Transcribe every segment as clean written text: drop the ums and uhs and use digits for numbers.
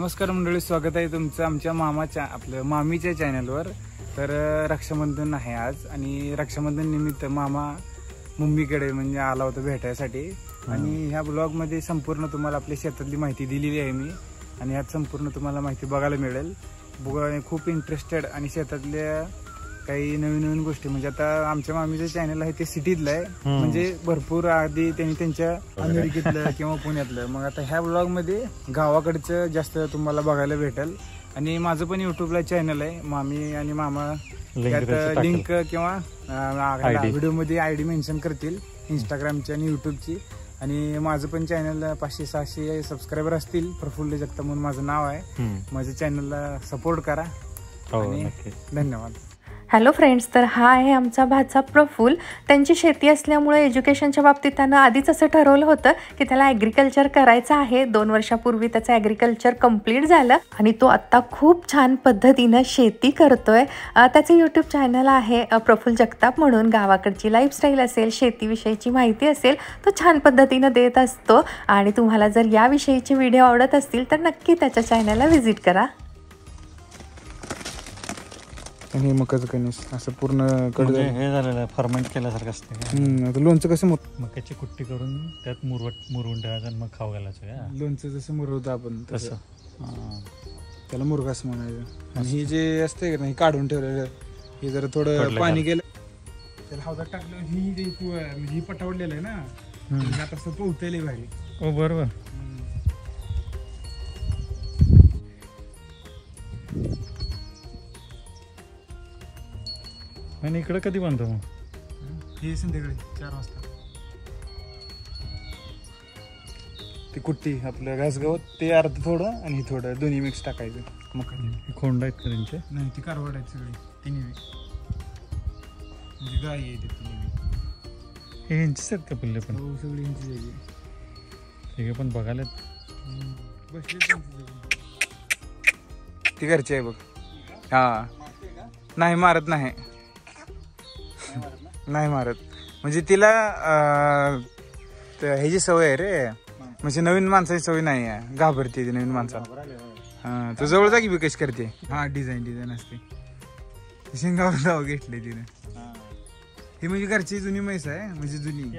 नमस्कार मंडळी, स्वागत आहे तुमचं आमच्या मामाच्या आपल्या मामीच्या चॅनलवर। तर रक्षाबंधन आहे आज आणि रक्षाबंधन निमित्त मामा मुंबईकडे म्हणजे आला होता भेटायसाठी आणि ह्या ब्लॉग मध्ये संपूर्ण तुम्हाला आपल्या शेतातली माहिती दिलेली आहे मी आणि यात संपूर्ण तुम्हाला माहिती बघायला मिळेल। खूप इंटरेस्टेड आणि शेतातल्या काही नवीन नवीन गोष्टी म्हणजे आता आमच्या मामीचं चॅनल आहे ते सिटीतलं आहे, म्हणजे भरपूर आधी त्यांनी त्यांच्या अमेरिकेतलं किंवा पुण्यातलं, मग आता ह्या ब्लॉग मध्ये गावाकडचं जास्त तुम्हाला बघायला भेटेल। आणि माझं पण युट्यूबला चॅनल आहे मामी आणि मामा, त्यात लिंक किंवा व्हिडिओ मध्ये आयडी मेन्शन करतील इंस्टाग्रामची आणि युट्यूबची। आणि माझं पण चॅनल 500-600 सबस्क्रायबर असतील, प्रफुल्ल जगताप म्हणून माझं नाव आहे। माझ्या चॅनलला सपोर्ट करा आणि धन्यवाद। हॅलो फ्रेंड्स, तर हा आहे आमचा भाचा प्रफुल्ल। त्यांची शेती असल्यामुळे एज्युकेशनच्या बाबतीत त्यानं आधीच असं ठरवलं होतं की त्याला ॲग्रिकल्चर करायचं आहे। 2 वर्षापूर्वी त्याचं ॲग्रिकल्चर कंप्लीट झालं आणि तो आत्ता खूप छान पद्धतीनं शेती करतोय। त्याचं यूट्यूब चॅनल आहे प्रफुल्ल जगताप म्हणून। गावाकडची लाईफस्टाईल असेल, शेतीविषयीची माहिती असेल, तो छान पद्धतीनं देत असतो। आणि तुम्हाला जर याविषयीचे व्हिडिओ आवडत असतील तर नक्की त्याच्या चॅनलला व्हिजिट करा। आणि मकाचं कणीस असं पूर्ण कडे हे झालेलं फर्मेंट केल्यासारखं असते। आता लोणचं कसं मक्याची कुट्टी करून त्यात मुरवून ठेवायचं आणि मग खाऊ घालायचं। लोणचं जसं मुरवतं आपण तसं त्याला मुरघास म्हणायचं। आणि हे जे असते का नाही काढून ठेवलेलं, हे जरा थोडं पाणी गेलं त्याला हौदात टाकलं, ही म्हणजे ही पटावडलेलं आहे ना, आता असं पोहतले भारी। हो बरोबर। आणि इकडे कधी बांधतो मग? हे संध्याकाळी 4 वाजता। ती कुट्टी आपलं घास गवत ते अर्ध थोडं आणि थोडं दोन्ही मिक्स टाकायचं। मग खोंड आहेत का त्यांचे? नाही, ती कारवड आहेत सगळी, तिन्ही म्हणजे गाय आहे तिन्ही। हे यांचीच आहेत का पल्ले पण? हो, सगळी यांचीच आहे। हे पण बघायला बसले ती घरची आहे बघ। हा, नाही मारत नाही, नाही मारत म्हणजे तिला ह्याची सवय आहे रे, म्हणजे नवीन माणसाची सवय नाही आहे, घाबरते ती नवीन माणसाला। हा, तो जवळ जागी विकेश करते। हा, डिझाईन असते, शिंगावर नाव घेतले तिने। ही म्हणजे घरची जुनी म्हैस आहे, म्हणजे जुनी।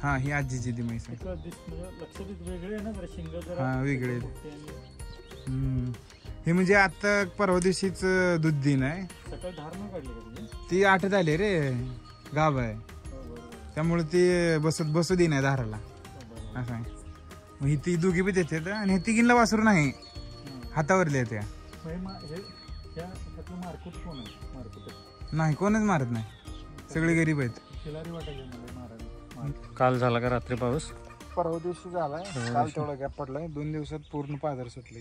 हा, ही आजीची ती म्हैस आहे। हा, वेगळे। हे म्हणजे आता परवा दिवशीच दूध दिन आहे, ती 8 झाली रे, गाभ आहे त्यामुळे ती बसू दे नाही धाराला असं आहे। मग ही ती दोघी बी देते आणि तिघींना वासरू नाही, हातावरले त्या नाही, कोणच मारत नाही, सगळे गरीब आहेत। काल झाला का रात्री पाऊस? परवा दिवशी झालाय, काल तेवढा गॅप पडलाय, 2 दिवसात पूर्ण पाझर सुटले।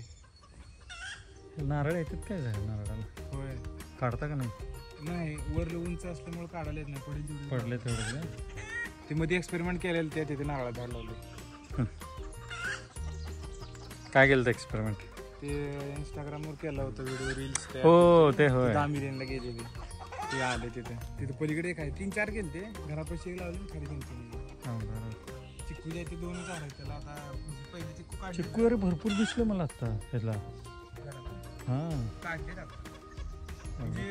नारळ येतात काय झालं नारळाला? होय, काढता का नाही? नाही, वर उंच असल्यामुळे काढायला येत नाही, पडले तेवढे। ते मध्ये एक्सपेरिमेंट केलेलं त्या तिथे नारळा झाड लावले। काय केलं एक्सपेरिमेंट? ते इंस्टाग्रामवर केला होता व्हिडिओ, रील्स। हो ते होय, 10 मिलियनला गेलेले ते आले तिथे पलीकडे काय 3-4 केले ते घरापाशी लावले खाली 3-3 चिक्कू द्यायचे 2 झाड आहेत त्याला। आता पहिले चिक्कू काढले, चिक्कू अरे भरपूर दिसले मला आता त्याला। हा, काढले म्हणजे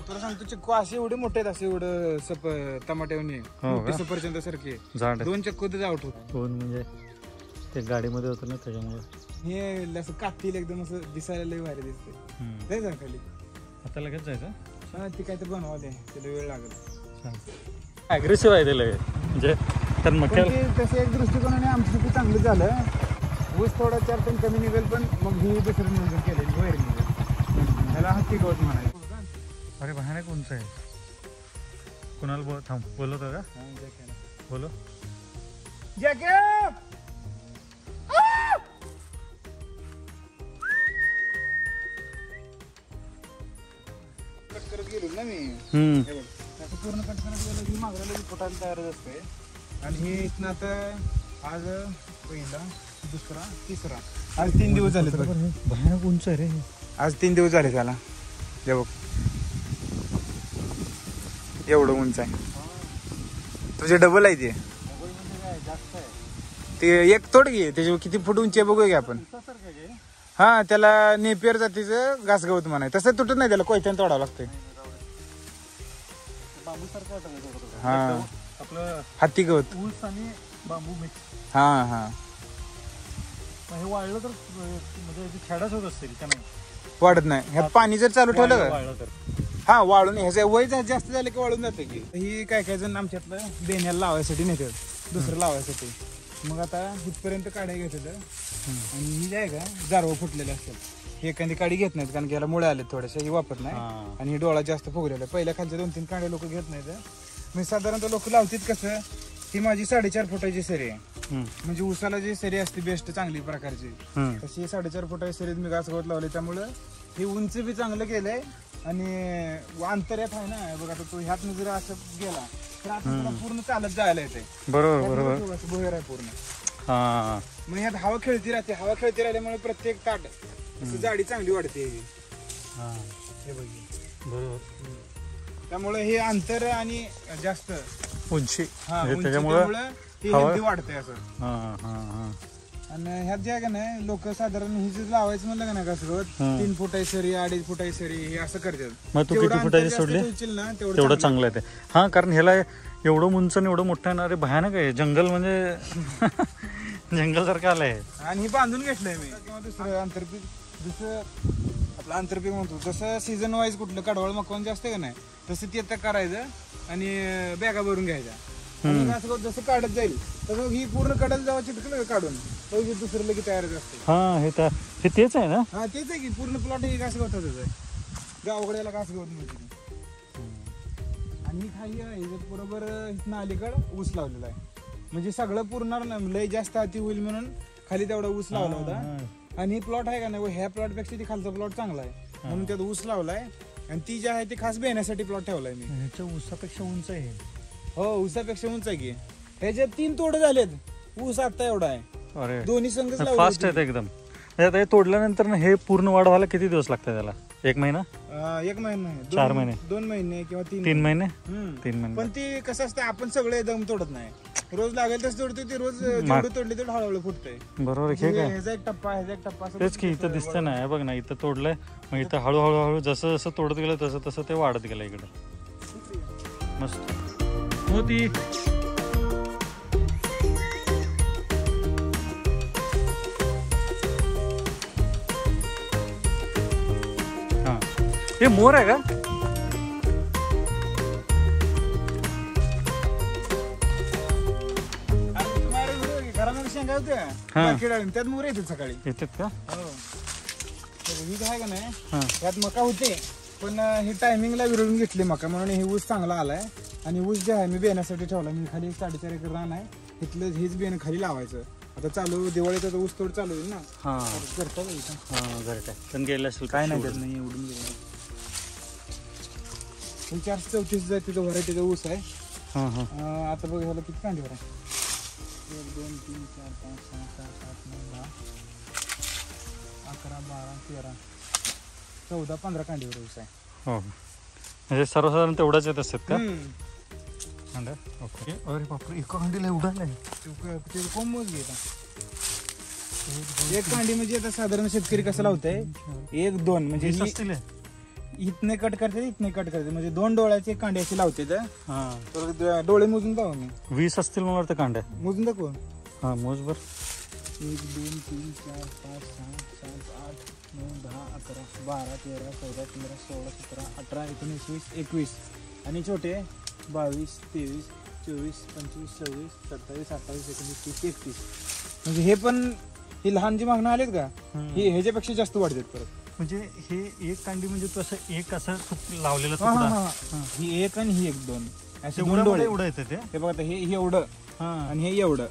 तुला सांगतो, चिक्कू असे एवढे मोठे आहेत, असे एवढं टमाट्याने सफरचंद सारखे 2 चिक्कू तर आउट होत। म्हणजे ते गाडीमध्ये होतं ना त्याच्यामुळे हे असं कापतील एकदम, असं दिसायला लय भारी दिसते। जायचं खाली आता लगेच जायचं? हा, ती काय तर बनवाले, त्याला वेळ लागेल। ॲग्रेसिव्ह आहे त्याला म्हणजे तसे एक दृष्टिकोनाने आमचं खूप चांगलं झालं। ऊस थोडा 4 टन कमी निघेल, पण मग ही दुसरं नियोजन केलेली वैर निघेल, त्याला हत्ती गवत म्हणायचं। अरे भयानक उंच आहे। कुणाला थांब बोलवतो का? बोलो कट करत गेलो ना मी, पूर्ण कट करत गेलो की मागराला फुटायला तयारच असते। आणि हे इथनं आता आज पहिला, दुसरा, तिसरा, आज 3 दिवस झाले। भयानक उंच आहे रे, आज 3 दिवस झाले त्याला। हे बघ एवढं उंच आहे, तुझे डबल आहे ते। ते एक तोड घे, त्याच्यावर किती फूट उंची बघूया की आपण। हा त्याला नेपियर जातीचं घासगवत म्हणाय. तसं तुटत नाही, त्याला कोयत्याने तोडावं लागतंय. बांबू सारखं वाटत हा आपलं हत्ती गवत. ऊस आणि बांबू मिक्स. हा हा हे वाळलं तर म्हणजे छेडाच होत असतील का नाही? वाढत नाही. ह्यात पाणी जर चालू ठेवलं का वाळलं तर हा वाळून ह्याचं वय जास्त झालं की वाळून जातं की. ही काय काय जण आमच्यातलं बेण्याला लावायसाठी नेतात, दुसरं लावायसाठी. मग आता इथपर्यंत काड्या घेतात आणि ही जे आहे का जारवं फुटलेले असतात. ही एखादी काडी घेत नाहीत कारण की याला मुळे आलेत थोडेसे, ही वापरत नाही. आणि ही डोळा जास्त फुगलेला आहे. पहिल्या खालच्या 2-3 काड्या लोक घेत नाहीत. मी साधारणतः लोक लावतात कसं, ही माझी 4.5 फुटाची सरी आहे. म्हणजे उसाला जी सरी असते बेस्ट चांगली प्रकारची, तशी 4.5 फुटाची सरीत मी घासगवत लावले. त्यामुळं हे उंच बी चांगलं केलंय आणि अंतर्यात आहे ना. बघ आता तो ह्यात जर असं गेला तर आता तुला पूर्ण चालत जायला येते. बरोबर बोहेर आहे पूर्ण. हा मग ह्यात हवा खेळती राहते. हवा खेळती राहिल्यामुळे प्रत्येक ताट जाडी चांगली वाढते. हे बघ बरोबर. त्यामुळे हे अंतर आणि जास्त उंची त्याच्यामुळे ती हेल्दी वाढते असं. हा आणि ह्यात जे आहे का नाही लोक साधारण ही जर लावायचं म्हणलं का नाही घासगवत 3 फुटाची सरी 2.5 फुटाची सरी हे असं करतात. मग तू किती फुटाची सोडली? ना तेवढं चांगलं आहे ते. हा कारण ह्याला एवढं उंच आणि एवढं मोठं येणार भयानक आहे. जंगल म्हणजे जंगल सारखं आलंय. आणि हे बांधून घेतलंय मी. किंवा दुसरं आंतरपीक, दुसरं आपलं आंतरपीक म्हणतो जसं सीझन वाईज कुठलं कडवळ मकवान जास्त का नाही तसं ते करायचं आणि बॅगा भरून घ्यायच्या. जसं काढत जाईल तसं ही पूर्ण काढायला जावं चिटकलं काढून दुसरं लगेच तयारच असते. हा हे तेच आहे ना. हा तेच आहे की पूर्ण प्लॉट हे घासगवताच आहे. गावकड्याला घासगवत मिळते. आणि खाली आहे बरोबर इथनं अलीकडं ऊस लावलेला आहे. म्हणजे सगळं पुरणार नाही, लय जास्त हाती होईल म्हणून खाली तेवढा ऊस लावला होता. आणि प्लॉट आहे का नाही ह्या प्लॉट पेक्षा ती खालचा प्लॉट चांगला आहे म्हणून त्यात ऊस लावलाय. आणि ती जी आहे ती खास बेण्यासाठी प्लॉट ठेवलाय मी. ह्याच्या ऊसापेक्षा उंच आहे. हो ऊसापेक्षा उंच आहे की. ह्याच्यात 3 तोड झालेत. ऊस आता एवढा आहे. अरे दोन्ही संघच फास्ट आहेत एकदम. आता हे तोडल्यानंतर ना हे पूर्ण वाढ व्हायला किती दिवस लागतात त्याला? 1 महिना? 1 महिना, 4 महिने, 2 महिने किंवा 3 महिने. 3 पण महिने. ती कसं असतं आपण सगळे एकदम तोडत नाही. रोज लागेल तसं तोडतोय. ते रोज जेवढं तोडले तेवढं हळूहळू फुटतंय. बरोबर. हे काय ह्याचा एक टप्पा ह्याचा एक टप्पा तेच की इथं दिसतंय ना. बघ ना इथं तोडलंय मग इथं हळूहळू जसं जसं तोडत गेलं तसं तसं ते वाढत गेलं इकडं. मस्त हो ती. हा हे मोर आहे का? घरामध्ये शेंगा होत्या त्यात मोर येतात सकाळी. येतात का? हो ही आहे का नाही त्यात मका होते पण ही टायमिंगला विरळून घेतली मका म्हणून हे ऊस चांगला आलाय. आणि ऊस जे आहे मी बेण्यासाठी ठेवला. मी खाली 4.5 एकर रान आहे तिथलं हेच बेन खाली लावायचं. आता चालू दिवाळीचा ऊस तोड चालू होईल ना. करता पण गेलं असेल काय नाही त्यात नाही एवढून गेलं. 434 तिथं व्हरायटीचा ऊस आहे. आता बघ ह्याला किती कांडीवर आहे? 1 2 3 4 5 6 7 8 9 10 11 12 13 14 15 कांडीवर ऊस आहे. हो म्हणजे सर्वसाधारण तेवढाच येत असतात का? ओके. अरे बापरे एका कांडीला एवढा नाही. कोण मोज घेता एक कांडी म्हणजे आता साधारण शेतकरी कसं लावतंय 1 2 म्हणजे इथने कट करते इथने कट करते म्हणजे 2 डोळ्याची कांडी अशी लावते. तर डोळे मोजून दाखव मी. 20 असतील मला वाटतं कांड्या. मोजून दाखव. हा मोज बर. 1 2 3 4 5 6 7 8 9 10 11 12 13 14 15 16 17 18 19 20 21 आणि छोटे 22 23 24 25 26 27 28 29 30 31. म्हणजे हे पण ही लहान जी मागणं आलेत का हे ह्याच्यापेक्षा जास्त वाढतात परत. म्हणजे हे एक कांडी म्हणजे तू असं एक असं लावलेलं ही 1 आणि ही 1 2 असे 2 डोळे एवढं येतं ते. हे बघा हे एवढं आणि हे एवढं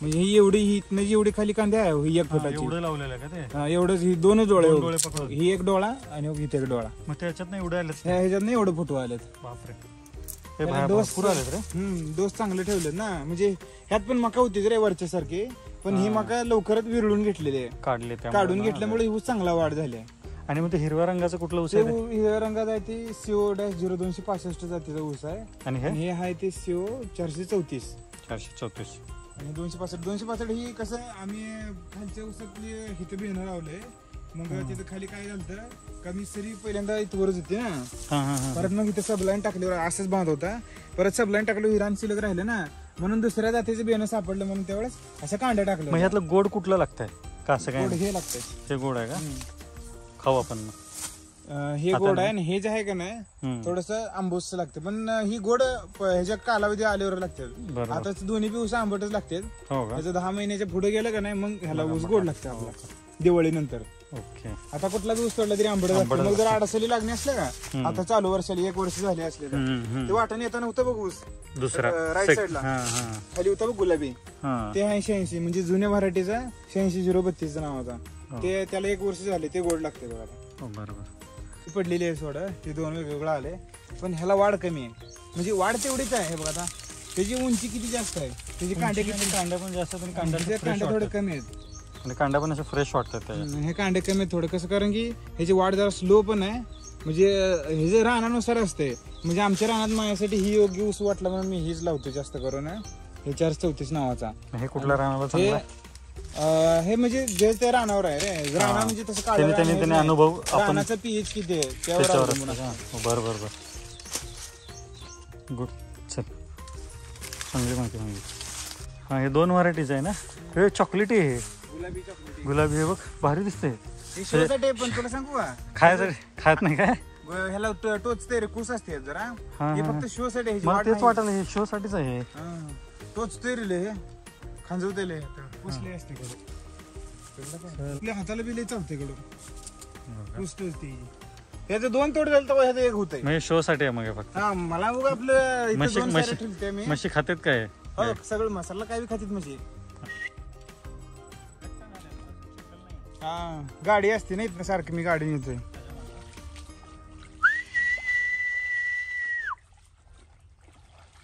म्हणजे ही एवढी ही इथनं जी एवढी खाली कांडी आहे ही 1 फुटाची एवढं लावलेलं आहे का ते? एवढंच. ही 2 डोळे पकडून ही 1 डोळा आणि इथे 1 डोळा. मग त्याच्यात नाही एवढे आलेत? ह्याच्यात नाही एवढं फुटू आलेत. बापरे. डोस चांगले ठेवलेत ना. म्हणजे ह्यात पण मका होती रे वरच्या सारखी पण ही मका लवकरच विरळून घेतलेली आहे. काढून घेतल्यामुळे ऊस चांगला वाढ झाली. आणि मग ते हिरव्या रंगाचं कुठलं ऊस आहे? हिरव्या रंगात आहे ते CO-0265 जातीचा ऊस आहे. आणि हे आहे ते CO-434. आणि 265 ही कसं आम्ही खालच्या ऊसातली हिथं बियाणं लावलंय. मग तिथं खाली काय झालं कमी सरी पहिल्यांदा इथं वरच होती ना, हा हा हा. परत मग इथं सबलाईन टाकल्यावर असंच बांध होता, परत सबलाईन टाकलं हिरान शिल्लक राहिलं ना, म्हणून दुसऱ्या जातीचं बियाणं सापडलं म्हणून त्यावेळेस असं कांड्या टाकलं. मग ह्यातलं गोड कुठलं लागतंय का असं काय? गोड हे लागतंय. हे गोड आहे का? खाऊ आपण मग. हे गोड आहे आणि हे जे आहे का नाही हम्म. थोडस आंबूस लागतं, पण ही गोड ह्याच्या कालावधी आल्यावर लागते. बरोबर. आता दोन्ही बी ऊस आंबटच लागते. हो का? त्याचं 10 महिन्याच्या पुढे गेलं का नाही मग ह्याला ऊस गोड लागतं आपला दिवाळीनंतर. ओके. आता कुठला बी ऊस तोडला तरी आंबट लागतं. मग जर अडसली लागणे असले का, आता चालू वर्षाला 1 वर्ष झाले असले ते वाटण येताना होतं बघ ऊस दुसरा राईट साईडला हा हा खाली होता बघ गुलाबी, हा. ते 80 म्हणजे जुन्या व्हरायटीचा 86-032 नावाचा, ते त्याला 1 वर्ष झाले, ते गोड लागते बघा. हो, बरोबर. ती पडलेली आहे सोडा, ते 2 वेगवेगळं आले, पण ह्याला वाढ कमी आहे. म्हणजे वाढ तेवढीच आहे. हे बघा आता त्याची उंची किती जास्त आहे, त्याची कांडे किती, कांड्या पण जास्त आणि कांडे थोडे कमी आहेत. कांड्या पण असं फ्रेश वाटतात त्याच्या. हे कांडे कमी आहेत थोडं, कसं कारण की ह्याची वाढ जरा स्लो पण आहे. म्हणजे हे जे रानानुसार असते, म्हणजे आमच्या रानात माझ्यासाठी ही योग्य ऊस वाटला म्हणून मी हीच लावतो जास्त करून. हे 434 नावाचा. हे कुठल्या रानाला चांगलं आहे? हे म्हणजे जे त्या रानावर आहे रे, राणा म्हणजे तसं काढलं त्याने अनुभव आपण रानाचा पीएच किती आहे त्यावर त्याच्यावर अवलंबून असतं असतं. का? हो, बरं बरं बरं. गुड. चल, चांगली माहिती माहिती. हा, हे 2 व्हरायटीज आहे ना. हे चॉकलेटी आहे, गुलाबी चॉकलेटी. गुलाबी. हे बघ भारी दिसते. हे शोसाठी पण तुला सांगू का, खायत नाही काय? ह्याला टोचते रे, कुस असते जरा. हा, हे हा. फक्त शो साठी ह्याची मला वाढ तेच नाही. वाटलं हे शो साठीच आहे. टोचते रे हे खांजवते कुसले असते कडे. आपल्या हाताला बी लय चालते कडे कुस टोचते. ह्याचं 2 तोड झालं तर ह्याचं 1 होतंय. म्हणजे शो साठी आहे मग हे फक्त. हा, मला बघ आपलं इथं म्हशी 2 म्हशी सारे ठेवते मी. म्हशी खातात काय? हो, सगळं मसाला काय बी खातीत म्हशी. हा, गाडी असते ना इथनं सारखी, मी गाडी नेतोय.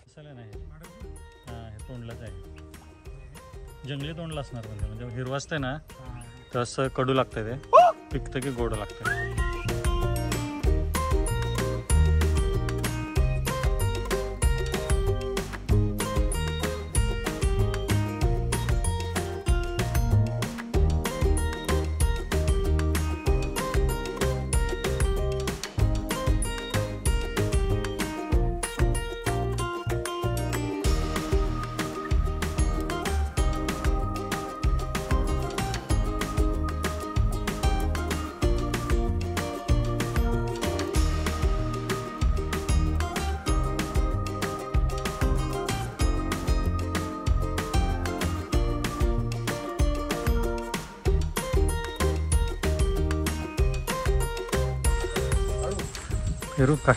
मसाला नाही. हा, हे तोंडलाच आहे. जंगली तोंडला असणार म्हणजे हिरवा असतंय ना, तर असं कडू लागतंय ते, पिकतं की गोड लागतंय. फिरू का?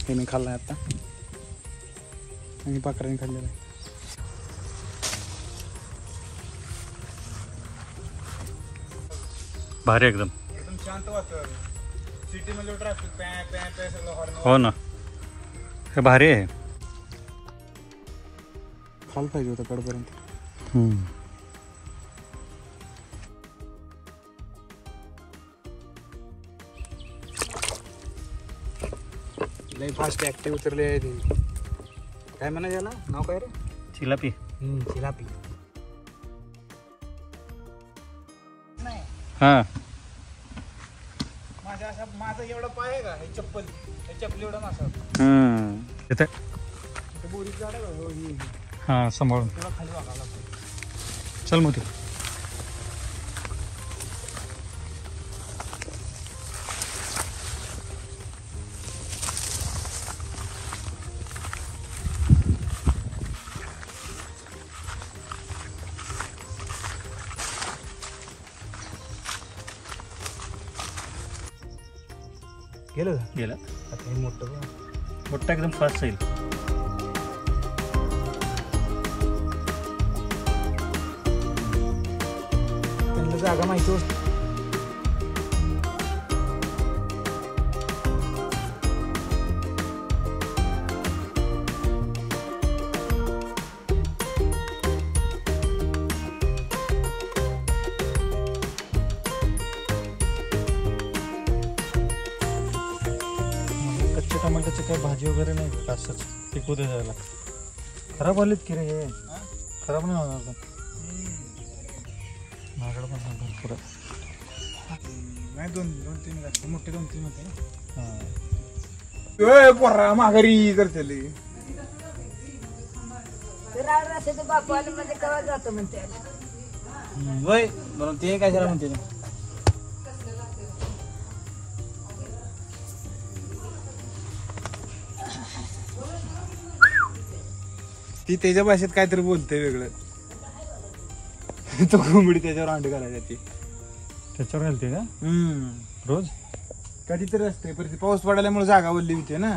त्याने खाल्लाय आता आणि पाखराने खाल्लेला आहे. भारी एकदम शांत वातावरण. सिटी मध्ये ट्रॅफिक पॅ पॅ पॅ सगळं हॉर्न. हो ना, हे भारी आहे. खाल पाहिजे होतं कडपर्यंत. लई फास्ट ऍक्टिव्ह उतरले आहे ते. काय म्हणा याला नाव काय रे? चिलापी. चिलापी. हा, माझा एवढा पाय आहे का, हे चप्पल, हे चप्पल एवढा मासा. इथे बोरीचं झाड आहे बघ, ही. हा, सांभाळून तेव्हा खाली वागावं लागतं. चल मोठी. गेलं का? गेला. आता हे मोठं बघ. मोठा एकदम फास्ट जाईल. त्यांना जागा माहिती असते. कच्च्या टमाट्याची काही भाजी वगैरे नाही का? असंच पिकू दे जायला. खराब आलीत की रे हे? खराब नाही होणार का? माझ्याकडे पण भरपूर आहे. नाही 2-3 जास्त मोठे 2-3 होते. हां पोरा माघारी करते वय म्हणून ते काय झालं म्हणते ती त्याच्या भाषेत काहीतरी बोलते वेगळं. तो कोंबडी त्याच्यावर अंडे घालायची ती त्याच्यावर घालते का रोज? कधीतरी असते पण पाऊस पडल्यामुळे जागा ओली होते ना.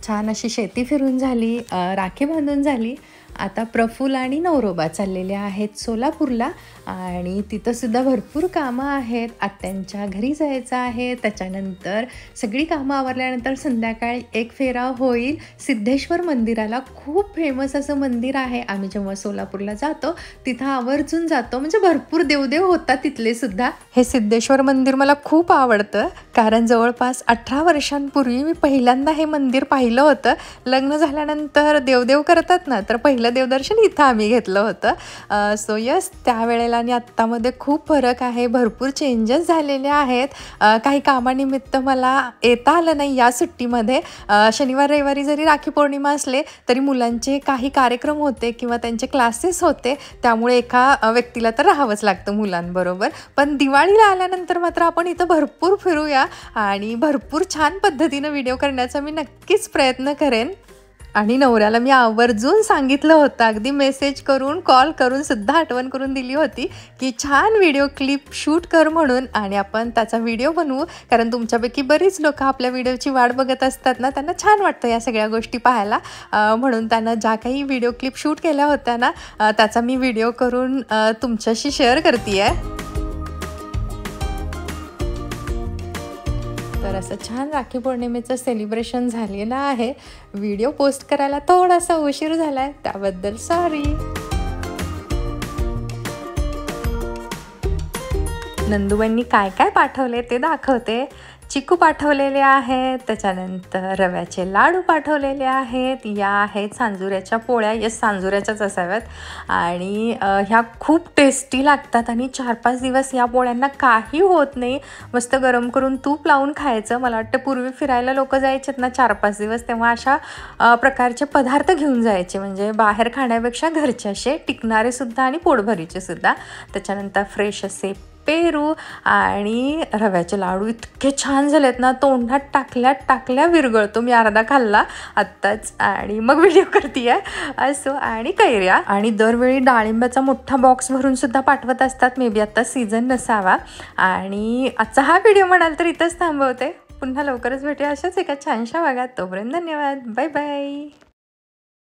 छान अशी शेती फिरून झाली, राखी बांधून झाली. आता प्रफुल्ल आणि नवरोबा चाललेले आहेत सोलापूरला आणि तिथंसुद्धा भरपूर कामं आहेत. आत्यांच्या घरी जायचं आहे. त्याच्यानंतर सगळी कामं आवरल्यानंतर संध्याकाळी एक फेरा होईल सिद्धेश्वर मंदिराला. खूप फेमस असं मंदिर आहे. आम्ही जेव्हा सोलापूरला जातो तिथं आवर्जून जातो, म्हणजे भरपूर देवदेव होतात तिथले सुद्धा. हे सिद्धेश्वर मंदिर मला खूप आवडतं कारण जवळपास 18 वर्षांपूर्वी मी पहिल्यांदा हे मंदिर पाहिलं होतं. लग्न झाल्यानंतर देवदेव करतात ना, तर पहिलं देवदर्शन इथं आम्ही घेतलं होतं. सो यस, त्यावेळेला आणि आत्तामध्ये खूप फरक आहे. भरपूर चेंजेस झालेले आहेत. काही कामानिमित्त मला येता आलं नाही या सुट्टीमध्ये. शनिवार रविवारी जरी राखी पौर्णिमा असले तरी मुलांचे काही कार्यक्रम होते किंवा त्यांचे क्लासेस होते, त्यामुळे एका व्यक्तीला तर राहावंच लागतं मुलांबरोबर. पण दिवाळीला आल्यानंतर मात्र आपण इथं भरपूर फिरूया आणि भरपूर छान पद्धतीनं व्हिडिओ करण्याचा मी नक्कीच प्रयत्न करेन. आणि नवऱ्याला मी आवर्जून सांगितलं होतं, अगदी मेसेज करून कॉल करून सुद्धा आठवण करून दिली होती की छान व्हिडिओ क्लिप शूट कर म्हणून आणि आपण त्याचा व्हिडिओ बनवू. कारण तुमच्यापैकी बरीच लोक आपल्या व्हिडिओची वाट बघत असतात ना, त्यांना छान वाटतं या सगळ्या गोष्टी पाहायला. म्हणून त्यानं ज्या काही व्हिडिओ क्लिप शूट केल्या होत्या ना, त्याचा मी व्हिडिओ करून तुमच्याशी शेअर करते आहे. तर असं छान राखी पौर्णिमेचं सेलिब्रेशन झालेलं आहे. व्हिडिओ पोस्ट करायला थोडासा उशीर झाला आहे, त्याबद्दल सॉरी. नंदूबाईंनी काय काय पाठवले ते दाखवते. चिकू पाठवलेले आहेत, त्याच्यानंतर रव्याचे लाडू पाठवलेले आहेत. या आहेत सांजुऱ्याच्या पोळ्या. येस, सांजुऱ्याच्याच असाव्यात आणि ह्या खूप टेस्टी लागतात आणि 4-5 दिवस या पोळ्यांना काही होत नाही. मस्त गरम करून तूप लावून खायचं. मला वाटतं पूर्वी फिरायला लोक जायचेत ना 4-5 दिवस, तेव्हा अशा प्रकारचे पदार्थ घेऊन जायचे, म्हणजे बाहेर खाण्यापेक्षा घरचे असे टिकणारे सुद्धा आणि पोटभरीचे सुद्धा. त्याच्यानंतर फ्रेश असे पेरू आणि रव्याचे लाडू इतके छान झालेत ना, तोंडात टाकल्या विरघळतो. मी अर्धा खाल्ला आत्ताच आणि मग व्हिडिओ करते आहे असो. आणि कैऱ्या आणि दरवेळी डाळिंबाचा मोठा बॉक्स भरून सुद्धा पाठवत असतात. मे बी आता सीझन नसावा. आणि आजचा हा व्हिडिओ म्हणाल तर इथंच थांबवते. पुन्हा लवकरच भेटूया अशाच एका छानशा भागात. तोपर्यंत धन्यवाद. Bye bye.